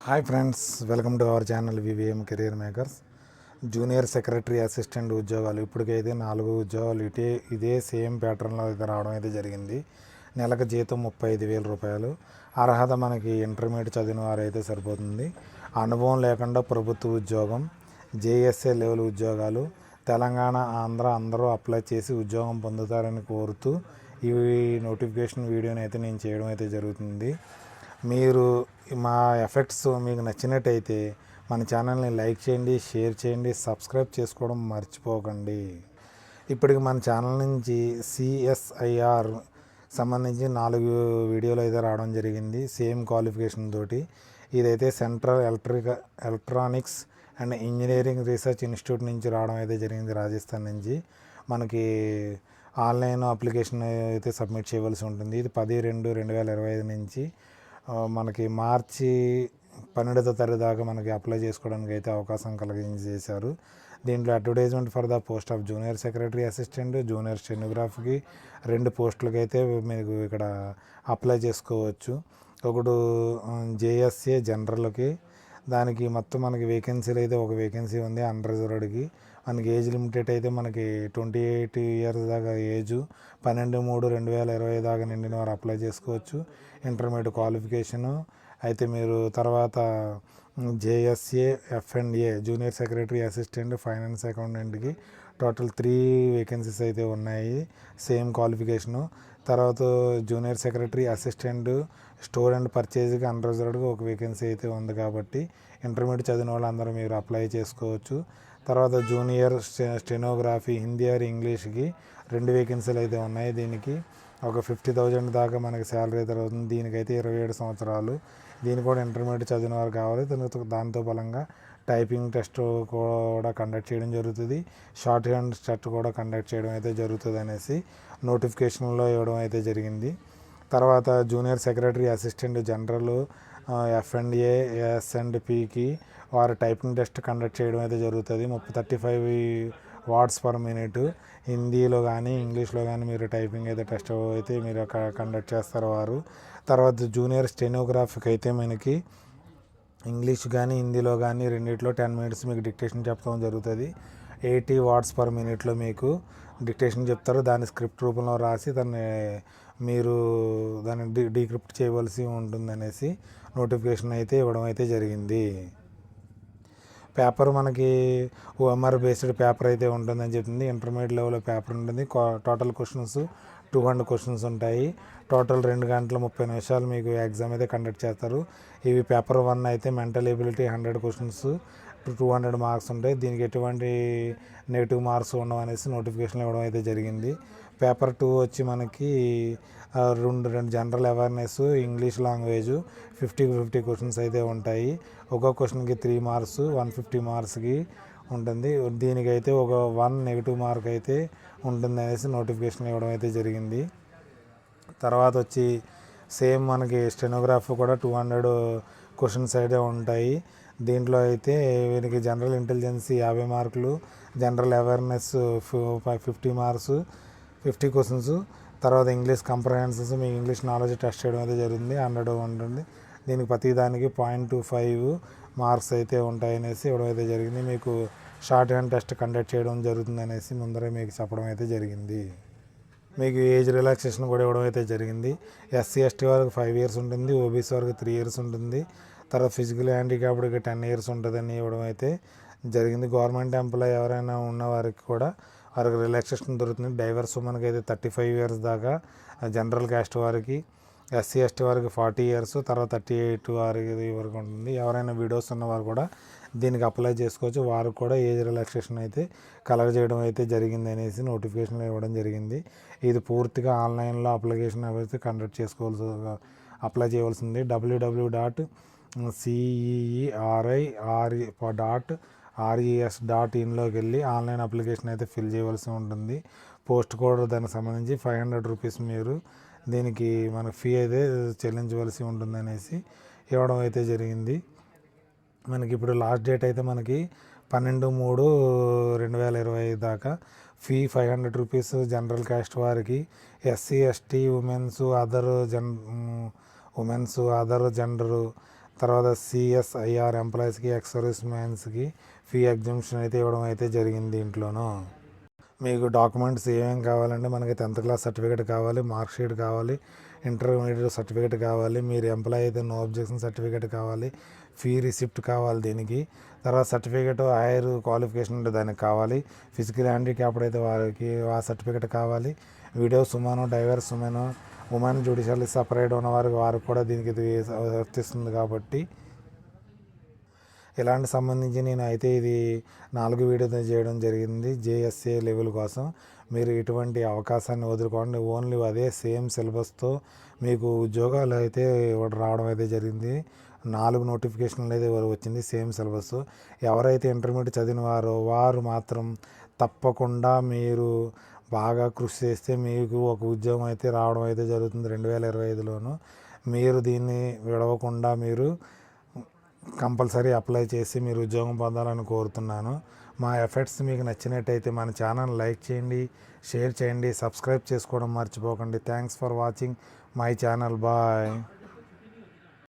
Hi friends, welcome to our channel VVM career makers. Junior secretary assistant ఉద్యోగాలు ఇప్పటికైతే 4 ఉద్యోగాలు ఇదే సేమ్ ప్యాటర్న్లో అయితే రావడం అయితే జరిగింది. నెలకు జీతం 35,000 రూపాయలు. అర్హత మనకి ఇంటర్మీడియట్ చదివిన వారు అయితే సరిపోతుంది. అనుభవం లేకుండా ప్రభుత్వ ఉద్యోగం, జేఎస్ఏ లెవెల్ ఉద్యోగాలు. తెలంగాణ, ఆంధ్ర అందరూ అప్లై చేసి ఉద్యోగం పొందుతారని కోరుతూ ఈ నోటిఫికేషన్ వీడియోని అయితే నేను చేయడం అయితే జరుగుతుంది. మీరు మా ఎఫెక్ట్స్ మీకు నచ్చినట్టయితే మన ఛానల్ని లైక్ చేయండి, షేర్ చేయండి, సబ్స్క్రైబ్ చేసుకోవడం మర్చిపోకండి. ఇప్పటికి మన ఛానల్ నుంచి సిఎస్ఐఆర్ సంబంధించి 4 వీడియోలు అయితే రావడం జరిగింది సేమ్ క్వాలిఫికేషన్ తోటి. ఇదైతే central electronics and engineering research institute నుంచి రావడం అయితే జరిగింది, రాజస్థాన్ నుంచి. మనకి ఆన్లైన్ అప్లికేషన్ అయితే సబ్మిట్ చేయవలసి ఉంటుంది. ఇది 10/2/2025 నుంచి మనకి మార్చి 12వ తారీఖు దాకా మనకి అప్లై చేసుకోవడానికి అయితే అవకాశం కలిగించేశారు. దీంట్లో advertisement for the post of junior secretary assistant, junior స్టెనోగ్రాఫర్కి 2 పోస్టులకి అయితే మీకు ఇక్కడ అప్లై చేసుకోవచ్చు. ఒకటి జేఎస్ఏ జనరల్కి, దానికి మొత్తం మనకి వేకెన్సీలు అయితే ఒక వేకెన్సీ ఉంది అన్రిజర్వ్డ్కి. మనకి ఏజ్ లిమిటెడ్ అయితే మనకి 28 ఇయర్స్ దాకా ఏజు, 12/3/2025 దాకా నిండిన వారు అప్లై చేసుకోవచ్చు. ఇంటర్మీడియట్ క్వాలిఫికేషను అయితే మీరు తర్వాత JSA F and A junior secretary assistant finance అకౌంటెంట్కి టోటల్ 3 వేకెన్సీస్ అయితే ఉన్నాయి, సేమ్ క్వాలిఫికేషను. తర్వాత junior secretary assistant store and పర్చేజ్కి అన్రిజర్వ్డ్గా ఒక వేకెన్సీ అయితే ఉంది, కాబట్టి ఇంటర్మీడియట్ చదివిన వాళ్ళు అందరూ మీరు అప్లై చేసుకోవచ్చు. తర్వాత జూనియర్ స్టెనోగ్రఫీ హిందీ ఆర్ ఇంగ్లీష్కి 2 వేకెన్సీలు అయితే ఉన్నాయి. దీనికి ఒక 50,000 దాకా మనకి శాలరీ అయితే అవుతుంది. దీనికైతే 27 సంవత్సరాలు. దీనికి కూడా ఇంటర్మీడియట్ చదివిన వారు కావాలి. దాంతో బలంగా టైపింగ్ టెస్ట్ కూడా కండక్ట్ చేయడం జరుగుతుంది, షార్ట్ హ్యాండ్ టెస్ట్ కూడా కండక్ట్ చేయడం అయితే జరుగుతుంది అనేసి నోటిఫికేషన్లో ఇవ్వడం అయితే జరిగింది. తర్వాత జూనియర్ సెక్రటరీ అసిస్టెంట్ జనరల్ ఎఫ్ఎండ్ఏ ఎస్ఎండ్పికి వారు టైపింగ్ టెస్ట్ కండక్ట్ చేయడం అయితే జరుగుతుంది. 35 వర్డ్స్ పర్ మినిట్ హిందీలో కానీ ఇంగ్లీష్లో కానీ మీరు టైపింగ్ అయితే టెస్ట్ అయితే మీరు కండక్ట్ చేస్తారు వారు. తర్వాత జూనియర్ స్టెనోగ్రాఫీకి అయితే మనకి ఇంగ్లీష్ కానీ హిందీలో కానీ రెండిట్లో 10 మినిట్స్ మీకు డిక్టేషన్ చెప్పడం జరుగుతుంది. 80 వర్డ్స్ పర్ మినిట్లో మీకు డిక్టేషన్ చెప్తారు. దాన్ని స్క్రిప్ట్ రూపంలో రాసి మీరు దాన్ని డీక్రిప్ట్ చేయవలసి ఉంటుందనేసి నోటిఫికేషన్ అయితే ఇవ్వడం అయితే జరిగింది. పేపర్ మనకి ఓఎంఆర్ బేస్డ్ పేపర్ అయితే ఉంటుందని చెప్తుంది. ఇంటర్మీడియట్ లెవెల్లో పేపర్ ఉంటుంది. టోటల్ క్వశ్చన్స్ 200 క్వశ్చన్స్ ఉంటాయి. టోటల్ 2 గంటల 30 నిమిషాలు మీకు ఎగ్జామ్ అయితే కండక్ట్ చేస్తారు. ఇవి పేపర్ 1 అయితే మెంటల్ ఎబిలిటీ 100 క్వశ్చన్స్ 200 మార్క్స్ ఉంటాయి. దీనికి ఎటువంటి నెగిటివ్ మార్క్స్ ఉండవు అనేసి నోటిఫికేషన్ ఇవ్వడం అయితే జరిగింది. పేపర్ 2 వచ్చి మనకి రెండు general awareness, English language 50 questions అయితే ఉంటాయి. ఒక్కొక్క క్వశ్చన్కి 3 మార్క్స్ 150 మార్క్స్కి ఉంటుంది. దీనికైతే ఒక 1 నెగిటివ్ మార్క్ అయితే ఉంటుంది అనేసి నోటిఫికేషన్ ఇవ్వడం అయితే జరిగింది. తర్వాత వచ్చి సేమ్ మనకి స్టెనోగ్రాఫ్ కూడా 200 క్వశ్చన్స్ అయితే ఉంటాయి. దీంట్లో అయితే వీరికి జనరల్ ఇంటెలిజెన్సీ 50 మార్కులు, జనరల్ అవేర్నెస్ 50 మార్క్స్ 50 క్వశ్చన్స్. తర్వాత ఇంగ్లీష్ కంప్రహెన్షన్స్ మీ ఇంగ్లీష్ నాలెడ్జ్ టెస్ట్ చేయడం అయితే జరుగుతుంది, 100 ఉంటుంది. దీనికి ప్రతి దానికి 0.25 మార్క్స్ అయితే ఉంటాయనేసి ఇవ్వడం అయితే జరిగింది. మీకు షార్ట్ హ్యాండ్ టెస్ట్ కండక్ట్ చేయడం జరుగుతుంది అనేసి ముందరే మీకు చెప్పడం అయితే జరిగింది. మీకు ఏజ్ రిలాక్సేషన్ కూడా ఇవ్వడం అయితే జరిగింది. ఎస్సీ ఎస్టీ వారికి 5 ఇయర్స్ ఉంటుంది, ఓబీసీ వారికి 3 ఇయర్స్ ఉంటుంది. తర్వాత ఫిజికల్ హ్యాండిక్యాప్డ్కి 10 ఇయర్స్ ఉంటుందని ఇవ్వడం అయితే జరిగింది. గవర్నమెంట్ ఎంప్లాయ్ ఎవరైనా ఉన్న వారికి కూడా వారికి రిలాక్సేషన్ దొరుకుతుంది. డైవర్స్ ఉమెన్కి అయితే 35 ఇయర్స్ దాకా, జనరల్ క్యాస్ట్ వారికి, ఎస్సీ ఎస్టీ వారికి 40 ఇయర్స్, తర్వాత 38 వారికి వరకు ఉంటుంది. ఎవరైనా విడోస్ ఉన్నవారు కూడా దీనికి అప్లై చేసుకోవచ్చు. వారికి కూడా ఏజ్ రిలాక్సేషన్ అయితే కలగజేయడం అయితే జరిగింది అనేసి నోటిఫికేషన్లో ఇవ్వడం జరిగింది. ఇది పూర్తిగా ఆన్లైన్లో అప్లికేషన్ అయితే కండక్ట్ అప్లై చేయవలసింది. www.ceiri.res.inలోకి వెళ్ళి ఆన్లైన్ అప్లికేషన్ అయితే ఫిల్ చేయవలసి ఉంటుంది. పోస్ట్ కోడ్ దానికి సంబంధించి 500 రూపీస్ మీరు దీనికి మన ఫీ అయితే చెల్లించవలసి ఉంటుంది అనేసి ఇవ్వడం అయితే జరిగింది. మనకి ఇప్పుడు లాస్ట్ డేట్ అయితే మనకి 12/3/2025 దాకా. ఫీ 500 రూపీస్ జనరల్ క్యాస్ట్ వారికి, SC ST women's other gender, తర్వాత సిఎస్ఐఆర్ ఎంప్లాయీస్కి, ఎక్స్ సర్వీస్ మ్యాన్స్కి ఫీ ఎగ్జంప్షన్ అయితే ఇవ్వడం అయితే జరిగింది దీంట్లోనూ. మీకు డాక్యుమెంట్స్ ఏమేమి కావాలంటే మనకి 10th క్లాస్ సర్టిఫికేట్ కావాలి, మార్క్ షీట్ కావాలి, ఇంటర్మీడియట్ సర్టిఫికేట్ కావాలి, మీరు ఎంప్లాయీ అయితే నో అబ్జెక్షన్ సర్టిఫికేట్ కావాలి, ఫీ రిసిప్ట్ కావాలి దీనికి. తర్వాత సర్టిఫికేట్ హైయర్ క్వాలిఫికేషన్ ఉంటే దానికి కావాలి, ఫిజికల్ హ్యాండిక్యాప్డ్ అయితే వారికి ఆ సర్టిఫికేట్ కావాలి, వీడియో సుమాను, డైవర్స్ సుమాను, ఉమెన్ జ్యుడిషియల్ సపరేట్ ఉన్న వారికి కూడా దీనికి ఇది వర్తిస్తుంది. కాబట్టి ఇలాంటి సంబంధించి నేను అయితే ఇది 4 వీడియోతో చేయడం జరిగింది జేఎస్ఏ లెవెల్ కోసం. మీరు ఇటువంటి అవకాశాన్ని వదులుకోండి. ఓన్లీ అదే సేమ్ సిలబస్తో మీకు ఉద్యోగాలు అయితే రావడం అయితే జరిగింది. 4 నోటిఫికేషన్లు అయితే వచ్చింది సేమ్ సిలబస్. ఎవరైతే ఇంటర్మీడియట్ చదివిన వారు మాత్రం తప్పకుండా మీరు బాగా కృషి చేస్తే మీకు ఒక ఉద్యోగం అయితే రావడం అయితే జరుగుతుంది 2025లోను. మీరు దీన్ని విడవకుండా మీరు కంపల్సరీ అప్లై చేసి మీరు ఉద్యోగం పొందాలని కోరుతున్నాను. మా ఎఫర్ట్స్ మీకు నచ్చినట్టయితే మన ఛానల్ లైక్ చేయండి, షేర్ చేయండి, సబ్స్క్రైబ్ చేసుకోవడం మర్చిపోకండి. Thanks for watching my channel. Bye.